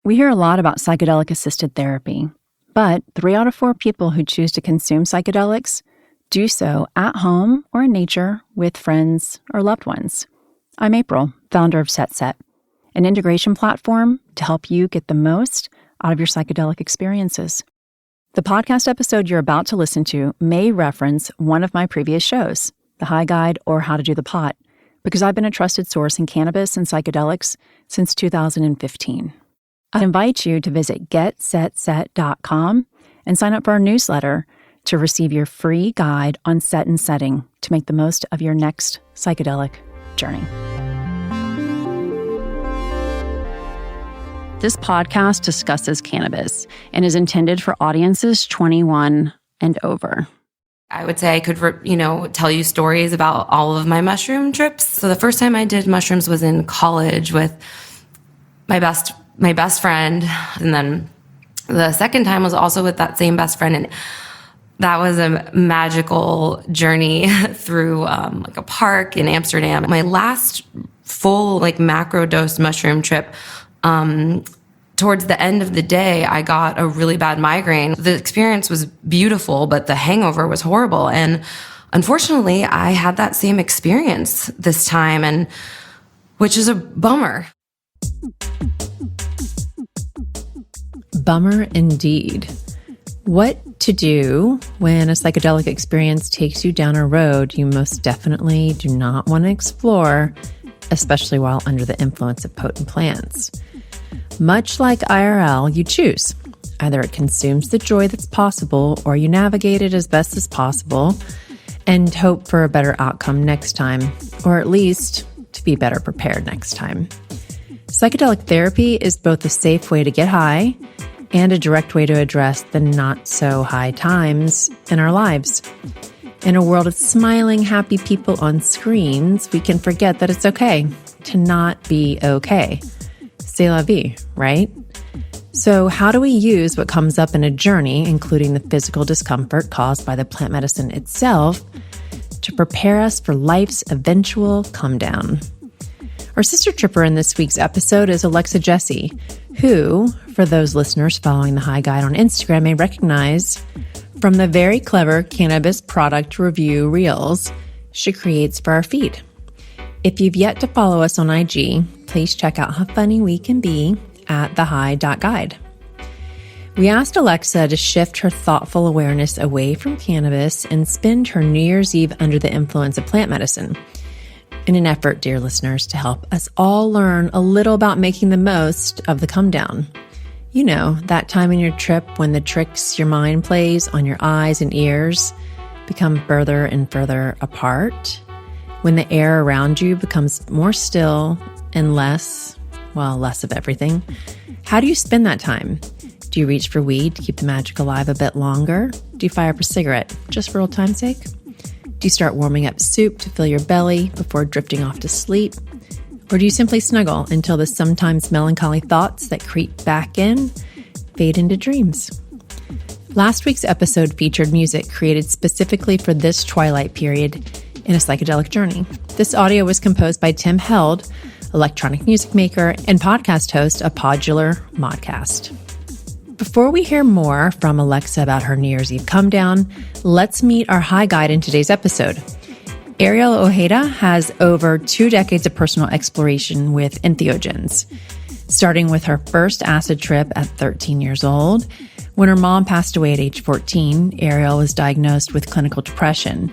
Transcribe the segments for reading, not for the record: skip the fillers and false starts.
We hear a lot about psychedelic-assisted therapy, but 3 out of 4 people who choose to consume psychedelics do so at home or in nature with friends or loved ones. I'm April, founder of Set, an integration platform to help you get the most out of your psychedelic experiences. The podcast episode you're about to listen to may reference one of my previous shows, The High Guide or How to Do the Pot, because I've been a trusted source in cannabis and psychedelics since 2015. I invite you to visit getsetset.com and sign up for our newsletter to receive your free guide on set and setting to make the most of your next psychedelic journey. This podcast discusses cannabis and is intended for audiences 21 and over. I would say I could, tell you stories about all of my mushroom trips. So the first time I did mushrooms was in college with my best friend. And then the second time was also with that same best friend. And that was a magical journey through a park in Amsterdam. My last full macro dose mushroom trip, towards the end of the day, I got a really bad migraine. The experience was beautiful, but the hangover was horrible. And unfortunately, I had that same experience this time, and which is a bummer. Bummer indeed. What to do when a psychedelic experience takes you down a road you most definitely do not want to explore, especially while under the influence of potent plants. Much like IRL, you choose. Either it consumes the joy that's possible, or you navigate it as best as possible and hope for a better outcome next time, or at least to be better prepared next time. Psychedelic therapy is both a safe way to get high and a direct way to address the not-so-high times in our lives. In a world of smiling, happy people on screens, we can forget that it's okay to not be okay. C'est la vie, right? So how do we use what comes up in a journey, including the physical discomfort caused by the plant medicine itself, to prepare us for life's eventual come down? Our sister tripper in this week's episode is Alexa Jesse, who, for those listeners following the High Guide on Instagram, may recognize from the very clever cannabis product review reels she creates for our feed. If you've yet to follow us on IG, please check out how funny we can be at thehigh.guide. We asked Alexa to shift her thoughtful awareness away from cannabis and spend her New Year's Eve under the influence of plant medicine, in an effort, dear listeners, to help us all learn a little about making the most of the come down. You know, that time in your trip when the tricks your mind plays on your eyes and ears become further and further apart, when the air around you becomes more still and less of everything. How do you spend that time? Do you reach for weed to keep the magic alive a bit longer? Do you fire up a cigarette just for old time's sake? Do you start warming up soup to fill your belly before drifting off to sleep? Or do you simply snuggle until the sometimes melancholy thoughts that creep back in fade into dreams? Last week's episode featured music created specifically for this twilight period in a psychedelic journey. This audio was composed by Tim Held, electronic music maker and podcast host of Podular Modcast. Before we hear more from Alexa about her New Year's Eve come down, let's meet our High Guide in today's episode. Ariel Ojeda has over 2 decades of personal exploration with entheogens, starting with her first acid trip at 13 years old. When her mom passed away at age 14, Ariel was diagnosed with clinical depression,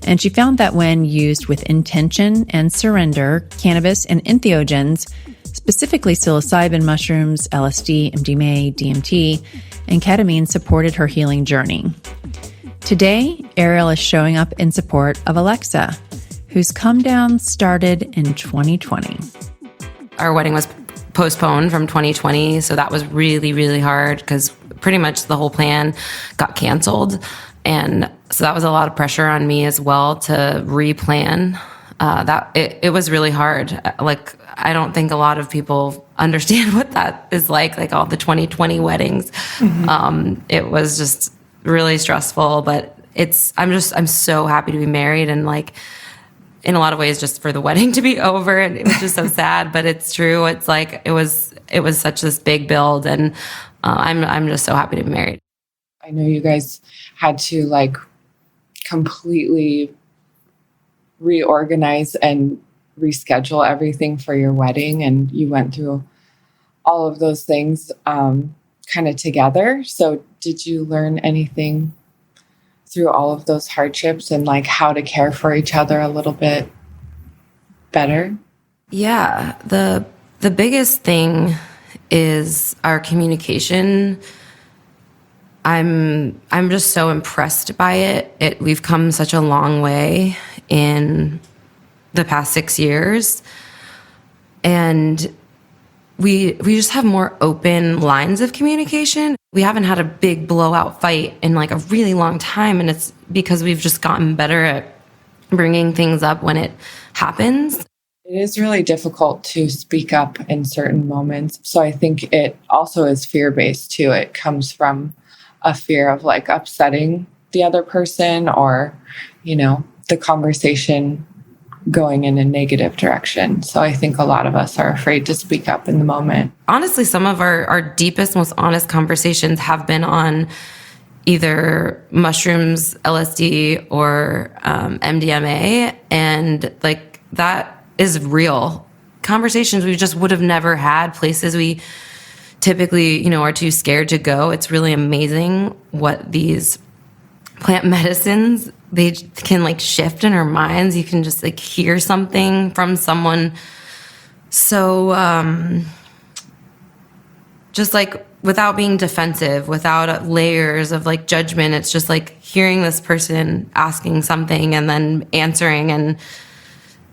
and she found that when used with intention and surrender, cannabis and entheogens, specifically psilocybin mushrooms, LSD, MDMA, DMT, and ketamine, supported her healing journey. Today, Ariel is showing up in support of Alexa, whose come down started in 2020. Our wedding was postponed from 2020, so that was really, really hard because pretty much the whole plan got canceled. And so that was a lot of pressure on me as well to replan. It was really hard. I don't think a lot of people understand what that is like all the 2020 weddings. Mm-hmm. It was just really stressful, but I'm so happy to be married, and in a lot of ways just for the wedding to be over, and it was just so sad, but it's true. It's like, it was such this big build, and I'm just so happy to be married. I know you guys had to like completely reorganize and reschedule everything for your wedding, and you went through all of those things kind of together. So did you learn anything through all of those hardships and like how to care for each other a little bit better? Yeah, the biggest thing is our communication. I'm just so impressed by it. We've come such a long way in the past 6 years, and we just have more open lines of communication. We haven't had a big blowout fight in like a really long time, and it's because we've just gotten better at bringing things up when it happens. It is really difficult to speak up in certain moments. So I think it also is fear-based too. It comes from a fear of like upsetting the other person, or, you know, the conversation going in a negative direction. So I think a lot of us are afraid to speak up in the moment. Honestly, some of our deepest, most honest conversations have been on either mushrooms, LSD, or MDMA. And like, that is real conversations we just would have never had, places we typically, you know, are too scared to go. It's really amazing what these plant medicines, they can like shift in our minds. You can just like hear something from someone. So just like without being defensive, without layers of like judgment, it's just like hearing this person asking something and then answering. And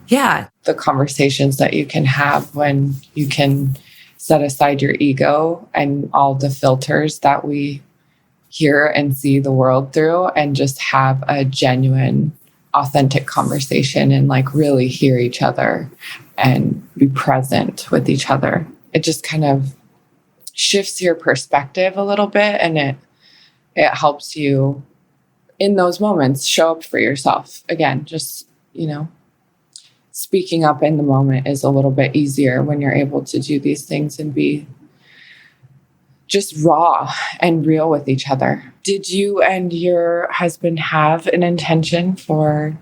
yeah, the conversations that you can have when you can set aside your ego and all the filters that we hear and see the world through, and just have a genuine, authentic conversation and like really hear each other and be present with each other. It just kind of shifts your perspective a little bit, and it helps you in those moments show up for yourself. Again, just, you know, speaking up in the moment is a little bit easier when you're able to do these things and be just raw and real with each other. Did you and your husband have an intention for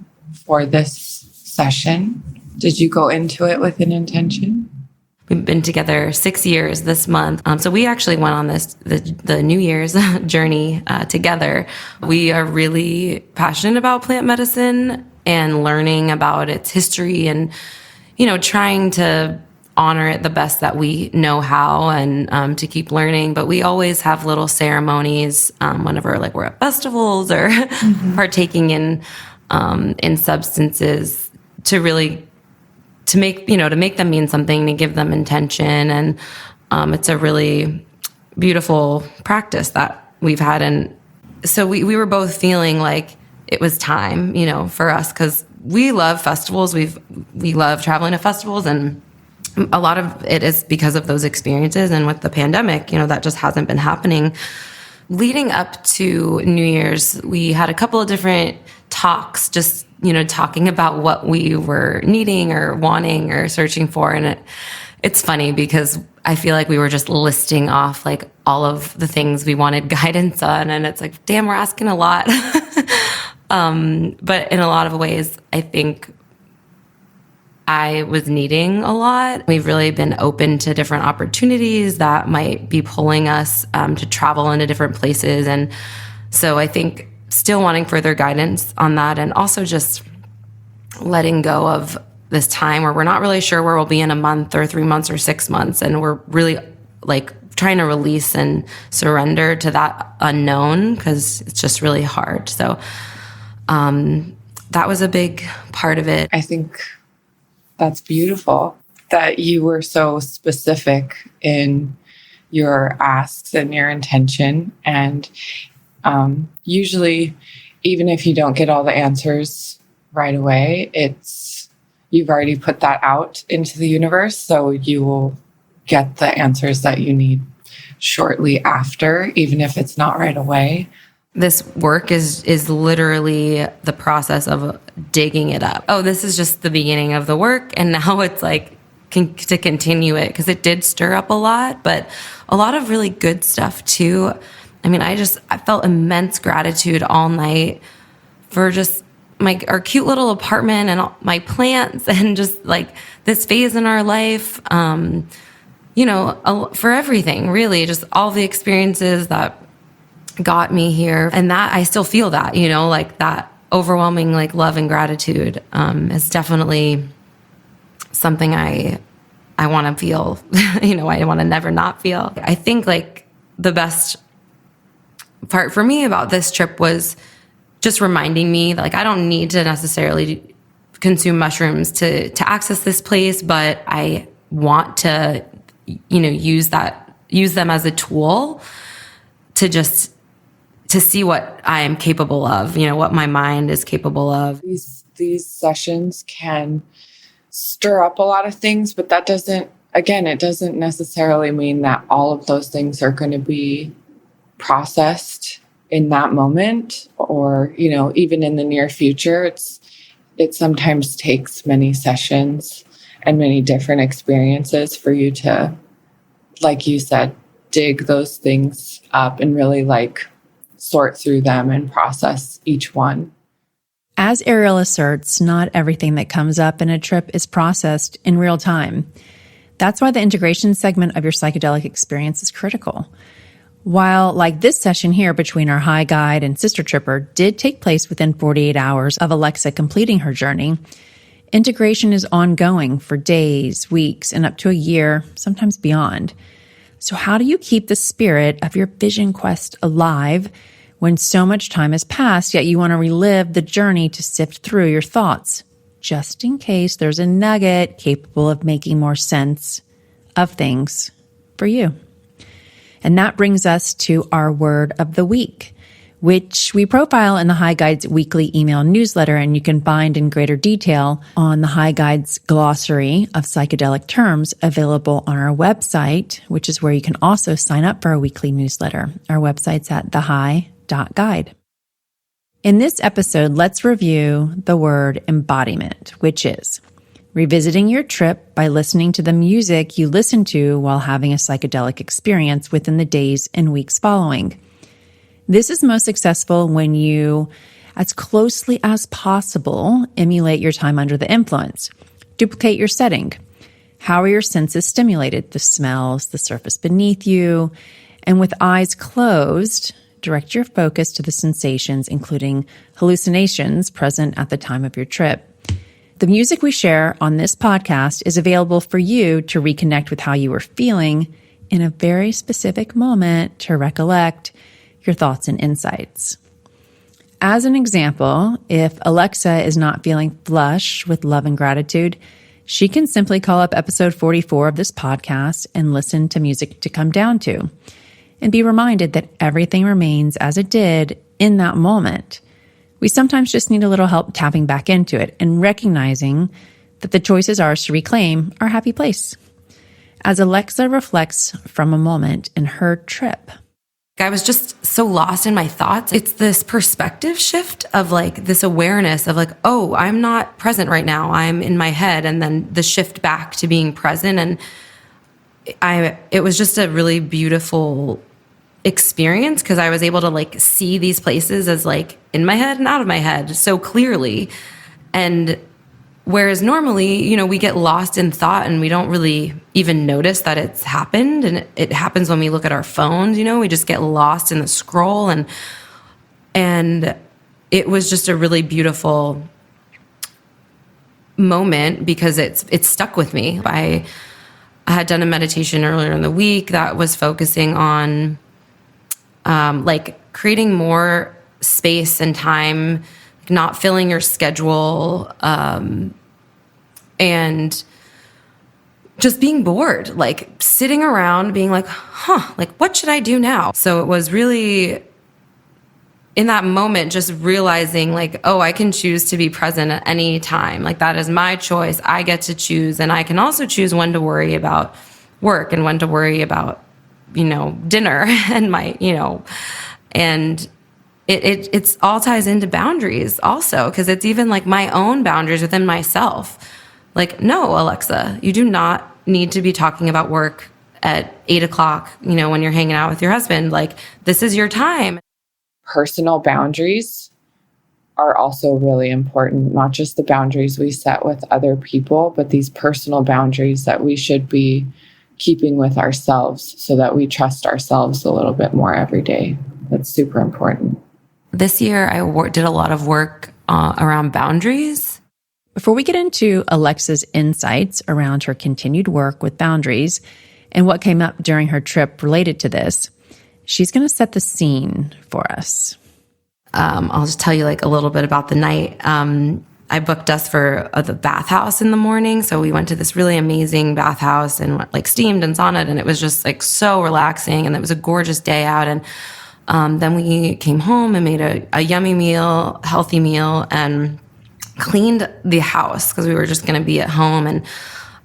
this session? Did you go into it with an intention? We've been together 6 years this month. So we actually went on the New Year's journey together. We are really passionate about plant medicine and learning about its history, and, you know, trying to honor it the best that we know how, and to keep learning. But we always have little ceremonies whenever like we're at festivals or partaking in substances to really to make them mean something, to give them intention. And it's a really beautiful practice that we've had. And so we were both feeling like it was time, you know, for us, because we love festivals. We love traveling to festivals, and a lot of it is because of those experiences. And with the pandemic, you know, that just hasn't been happening. Leading up to New Year's, we had a couple of different talks, just, you know, talking about what we were needing or wanting or searching for. And it's funny because I feel like we were just listing off like all of the things we wanted guidance on. And it's like, damn, we're asking a lot. But in a lot of ways, I think I was needing a lot. We've really been open to different opportunities that might be pulling us to travel into different places. And so I think still wanting further guidance on that, and also just letting go of this time where we're not really sure where we'll be in a month or 3 months or 6 months. And we're really like trying to release and surrender to that unknown, because it's just really hard. So that was a big part of it. I think that's beautiful that you were so specific in your asks and your intention. And usually, even if you don't get all the answers right away, you've already put that out into the universe. So you will get the answers that you need shortly after, even if it's not right away. This work is literally the process of digging it up. Oh, this is just the beginning of the work. And now it's like to continue it, because it did stir up a lot, but a lot of really good stuff too. I mean, I felt immense gratitude all night for just our cute little apartment and all my plants and just like this phase in our life. For everything, really, just all the experiences that got me here. And that I still feel that, like that overwhelming like love and gratitude is definitely something I want to feel. I want to never not feel. I think like the best part for me about this trip was just reminding me that like I don't need to necessarily consume mushrooms to access this place, but I want to use them as a tool to see what I am capable of, what my mind is capable of. These sessions can stir up a lot of things, but it doesn't necessarily mean that all of those things are going to be processed in that moment or, even in the near future. It sometimes takes many sessions and many different experiences for you to, like you said, dig those things up and really like sort through them and process each one. As Ariel asserts, not everything that comes up in a trip is processed in real time. That's why the integration segment of your psychedelic experience is critical. While, like this session here between our high guide and sister tripper did take place within 48 hours of Alexa completing her journey, integration is ongoing for days, weeks, and up to a year, sometimes beyond. So how do you keep the spirit of your vision quest alive when so much time has passed, yet you want to relive the journey to sift through your thoughts, just in case there's a nugget capable of making more sense of things for you? And that brings us to our word of the week, which we profile in the High Guide's weekly email newsletter, and you can find in greater detail on the High Guide's glossary of psychedelic terms available on our website, which is where you can also sign up for our weekly newsletter. Our website's at thehigh.guide. In this episode, let's review the word embodiment, which is revisiting your trip by listening to the music you listened to while having a psychedelic experience within the days and weeks following. This is most successful when you, as closely as possible, emulate your time under the influence. Duplicate your setting. How are your senses stimulated? The smells, the surface beneath you. And with eyes closed, direct your focus to the sensations, including hallucinations present at the time of your trip. The music we share on this podcast is available for you to reconnect with how you were feeling in a very specific moment to recollect your thoughts and insights. As an example, if Alexa is not feeling flush with love and gratitude, she can simply call up episode 44 of this podcast and listen to music to come down to, and be reminded that everything remains as it did in that moment. We sometimes just need a little help tapping back into it and recognizing that the choice is ours to reclaim our happy place. As Alexa reflects from a moment in her trip, I was just so lost in my thoughts. It's this perspective shift of like this awareness of like, oh, I'm not present right now. I'm in my head. And then the shift back to being present. And it was just a really beautiful experience because I was able to like see these places as like in my head and out of my head so clearly. And whereas normally, we get lost in thought and we don't really even notice that it's happened. And it happens when we look at our phones, we just get lost in the scroll. And it was just a really beautiful moment because it's stuck with me. I had done a meditation earlier in the week that was focusing on like creating more space and time, not filling your schedule, and just being bored, like sitting around being like, like what should I do now? So it was really in that moment, just realizing like, oh, I can choose to be present at any time. Like that is my choice. I get to choose. And I can also choose when to worry about work and when to worry about, dinner and and it's all ties into boundaries also, because it's even like my own boundaries within myself. Like, no, Alexa, you do not need to be talking about work at 8:00, when you're hanging out with your husband. Like, this is your time. Personal boundaries are also really important, not just the boundaries we set with other people, but these personal boundaries that we should be keeping with ourselves so that we trust ourselves a little bit more every day. That's super important. This year, I did a lot of work around boundaries. Before we get into Alexa's insights around her continued work with boundaries and what came up during her trip related to this, she's going to set the scene for us. I'll just tell you like a little bit about the night. I booked us for the bathhouse in the morning. So we went to this really amazing bathhouse and like steamed and saunaed, and it was just like so relaxing. And it was a gorgeous day out. And then we came home and made a yummy meal, healthy meal, and cleaned the house because we were just going to be at home. And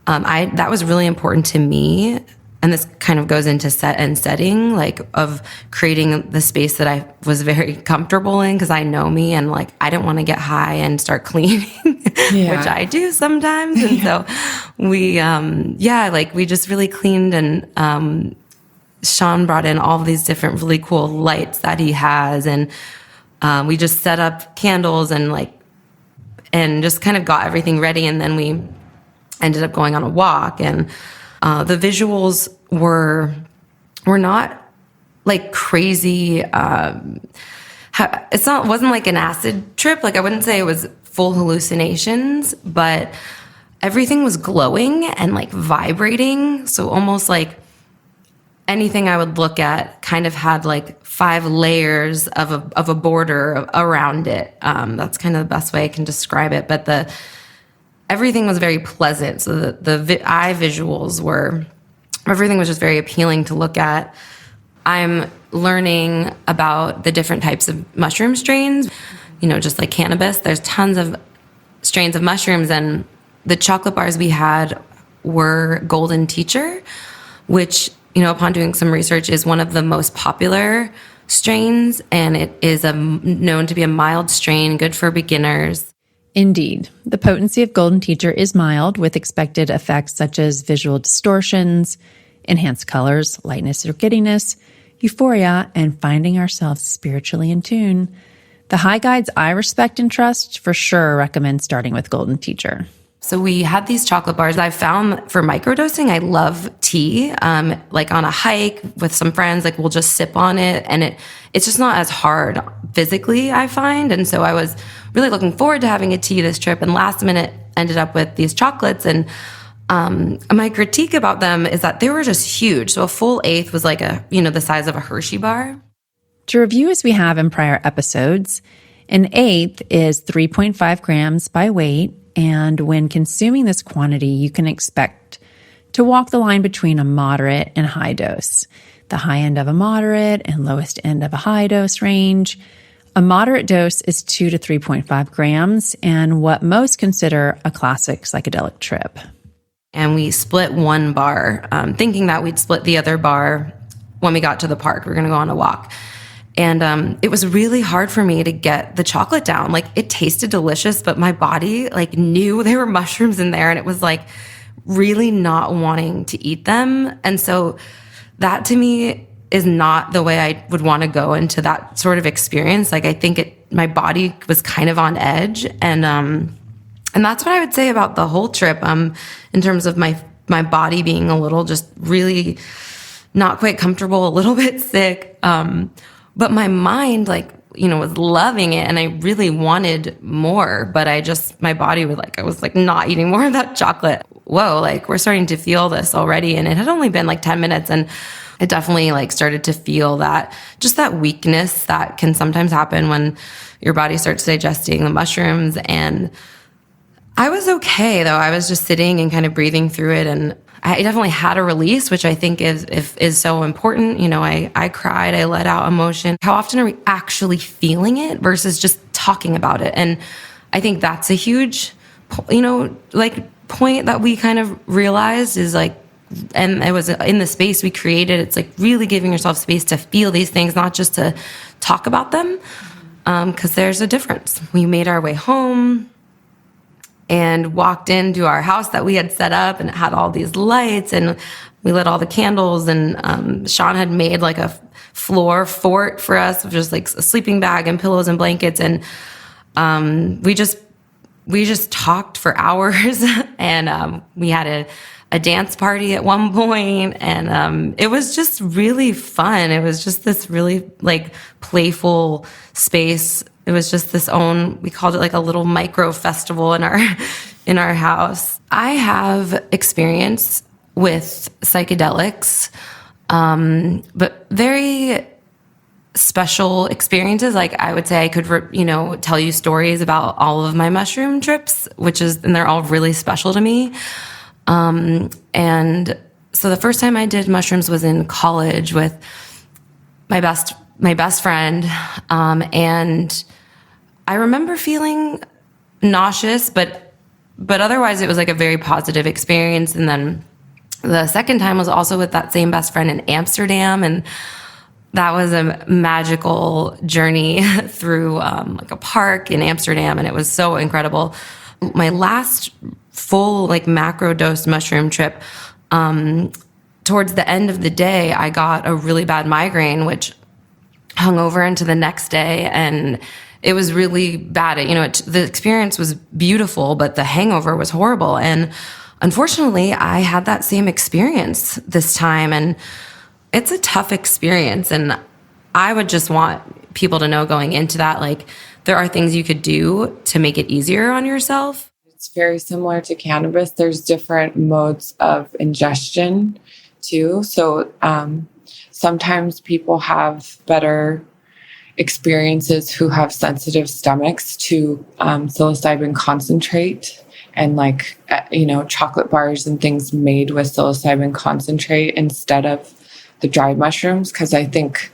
that was really important to me. And this kind of goes into set and setting, like of creating the space that I was very comfortable in, because I know me and like I didn't want to get high and start cleaning, which I do sometimes. And so we, we just really cleaned, and Sean brought in all of these different really cool lights that he has, and we just set up candles and just kind of got everything ready, and then we ended up going on a walk, and the visuals were not like crazy. Wasn't like an acid trip. Like I wouldn't say it was full hallucinations, but everything was glowing and like vibrating. So almost like anything I would look at kind of had like 5 layers of a border around it. That's kind of the best way I can describe it. But everything was very pleasant. So the eye visuals everything was just very appealing to look at. I'm learning about the different types of mushroom strains, just like cannabis. There's tons of strains of mushrooms, and the chocolate bars we had were Golden Teacher, which, upon doing some research, is one of the most popular strains, and it is known to be a mild strain, good for beginners. Indeed, the potency of Golden Teacher is mild, with expected effects such as visual distortions, enhanced colors, lightness or giddiness, euphoria, and finding ourselves spiritually in tune. The high guides I respect and trust for sure recommend starting with Golden Teacher. So we had these chocolate bars. I found for microdosing, I love tea. Like on a hike with some friends, like we'll just sip on it, and it's just not as hard physically, I find. And so I was really looking forward to having a tea this trip, and last minute ended up with these chocolates. And my critique about them is that they were just huge. So a full eighth was like the size of a Hershey bar. To review as we have in prior episodes, an eighth is 3.5 grams by weight. And when consuming this quantity, you can expect to walk the line between a moderate and high dose, the high end of a moderate and lowest end of a high dose range. A moderate dose is 2 to 3.5 grams, and what most consider a classic psychedelic trip. And we split one bar, thinking that we'd split the other bar when we got to the park. We were going to go on a walk. And it was really hard for me to get the chocolate down. Like, it tasted delicious, but my body knew there were mushrooms in there, and it was really not wanting to eat them. And so that to me is not the way I would want to go into that sort of experience. I think my body was kind of on edge. And that's what I would say about the whole trip, in terms of my body being a little just really not quite comfortable, a little bit sick. But my mind, was loving it, and I really wanted more, but my body was I was not eating more of that chocolate. Whoa, we're starting to feel this already. And it had only been 10 minutes, and it definitely started to feel that weakness that can sometimes happen when your body starts digesting the mushrooms. And I was okay, though. I was just sitting and kind of breathing through it, and I definitely had a release, which I think is so important. I cried, I let out emotion. How often are we actually feeling it versus just talking about it? And I think that's a huge, point that we kind of realized is and it was in the space we created. It's really giving yourself space to feel these things, not just to talk about them. because there's a difference. We made our way home and walked into our house that we had set up, and it had all these lights, and we lit all the candles, and Sean had made like a floor fort for us, which was like a sleeping bag and pillows and blankets, and we just talked for hours, and we had a dance party at one point, and it was just really fun. It was just this really like playful space. It was just we called it like a little micro festival in our house. I have experience with psychedelics, but very special experiences. Like I would say I could, tell you stories about all of my mushroom trips, and they're all really special to me. And so the first time I did mushrooms was in college with my best friend. And I remember feeling nauseous, but otherwise it was like a very positive experience. And then the second time was also with that same best friend in Amsterdam. And that was a magical journey through like a park in Amsterdam. And it was so incredible. My last full like macro dose mushroom trip, towards the end of the day, I got a really bad migraine, which hung over into the next day. And it was really bad. The experience was beautiful, but the hangover was horrible. And unfortunately, I had that same experience this time. And it's a tough experience. And I would just want people to know going into that, like, there are things you could do to make it easier on yourself. It's very similar to cannabis. There's different modes of ingestion too. So sometimes people have better experiences who have sensitive stomachs to psilocybin concentrate and chocolate bars and things made with psilocybin concentrate instead of the dried mushrooms. Because I think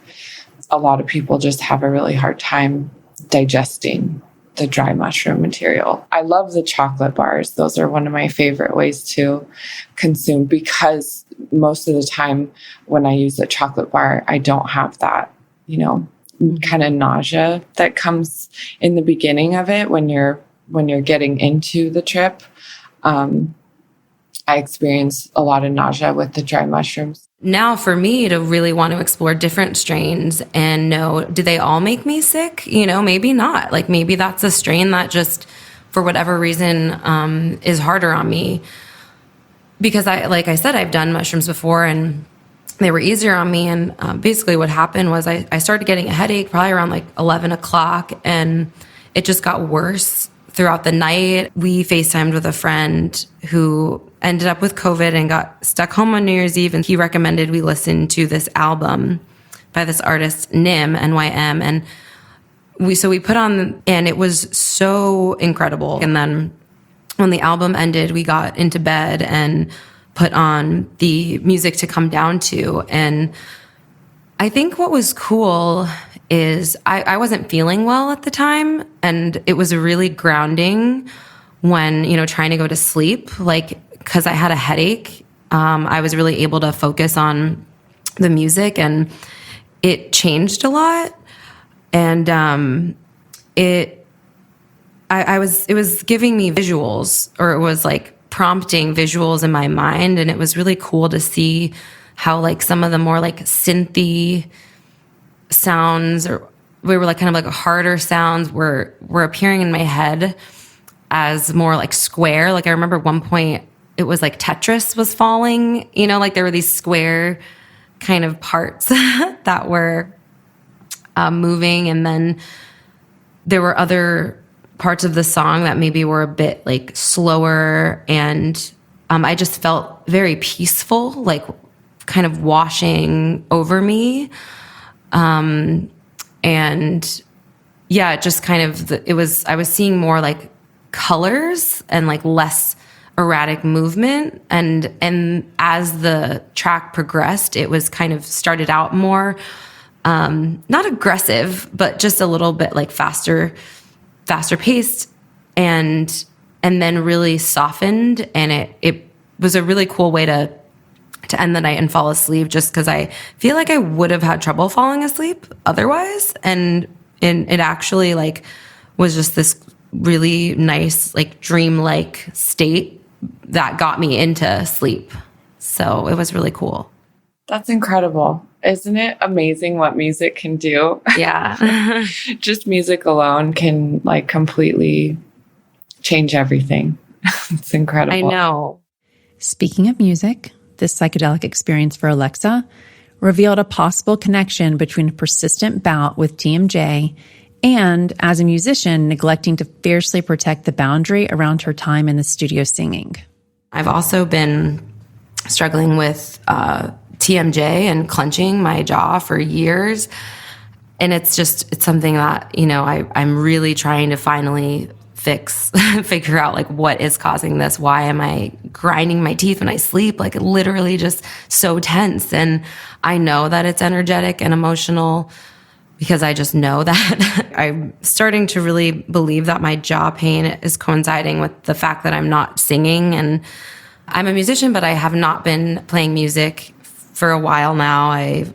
a lot of people just have a really hard time digesting the dry mushroom material. I love the chocolate bars. Those are one of my favorite ways to consume, because most of the time when I use a chocolate bar, I don't have that, kind of nausea that comes in the beginning of it when you're getting into the trip. I experience a lot of nausea with the dry mushrooms. Now for me to really want to explore different strains and know, do they all make me sick? Maybe not. Like maybe that's a strain that just, for whatever reason, is harder on me. Because like I said, I've done mushrooms before and they were easier on me. And basically what happened was I started getting a headache probably around like 11 o'clock, and it just got worse throughout the night. We FaceTimed with a friend who ended up with COVID and got stuck home on New Year's Eve. And he recommended we listen to this album by this artist, NYM. And we put on, and it was so incredible. And then when the album ended, we got into bed and put on the music to come down to. And I think what was cool is I wasn't feeling well at the time, and it was really grounding when, trying to go to sleep, like, because I had a headache. I was really able to focus on the music, and it changed a lot. And it was giving me visuals, or it was like prompting visuals in my mind. And it was really cool to see how like some of the more like synthy sounds, or we were like kind of like harder sounds were appearing in my head as more like square. Like I remember one point it was like Tetris was falling, like there were these square kind of parts that were moving. And then there were other parts of the song that maybe were a bit like slower. And I just felt very peaceful, like kind of washing over me. And yeah, it just kind of, I was seeing more like colors and like less erratic movement. And as the track progressed, it was kind of started out more, not aggressive, but just a little bit like faster paced, and then really softened. And it was a really cool way to end the night and fall asleep, just because I feel like I would have had trouble falling asleep otherwise. And And it actually like was just this really nice, like dream-like state that got me into sleep. So it was really cool. That's incredible. Isn't it amazing what music can do? Yeah. Just music alone can like completely change everything. It's incredible. I know. Speaking of music, this psychedelic experience for Alexa revealed a possible connection between a persistent bout with TMJ and, as a musician, neglecting to fiercely protect the boundary around her time in the studio singing. I've also been struggling with TMJ and clenching my jaw for years. And it's something that, I'm really trying to finally figure out like what is causing this. Why am I grinding my teeth when I sleep? Like literally just so tense. And I know that it's energetic and emotional because I just know that. I'm starting to really believe that my jaw pain is coinciding with the fact that I'm not singing. And I'm a musician, but I have not been playing music for a while now. I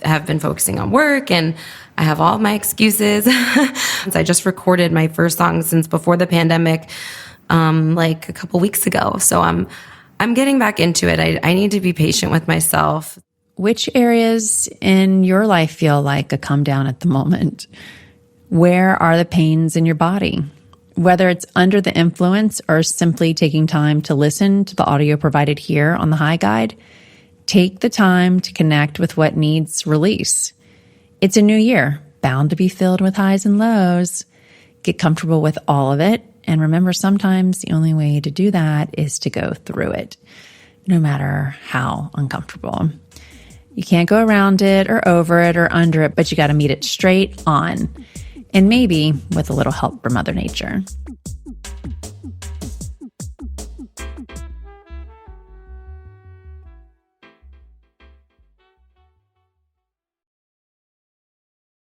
have been focusing on work and I have all my excuses. I just recorded my first song since before the pandemic, like a couple weeks ago. So I'm getting back into it. I need to be patient with myself. Which areas in your life feel like a come down at the moment? Where are the pains in your body? Whether it's under the influence or simply taking time to listen to the audio provided here on the High Guide, take the time to connect with what needs release. It's a new year, bound to be filled with highs and lows. Get comfortable with all of it. And remember, sometimes the only way to do that is to go through it, no matter how uncomfortable. You can't go around it or over it or under it, but you got to meet it straight on. And maybe with a little help from Mother Nature.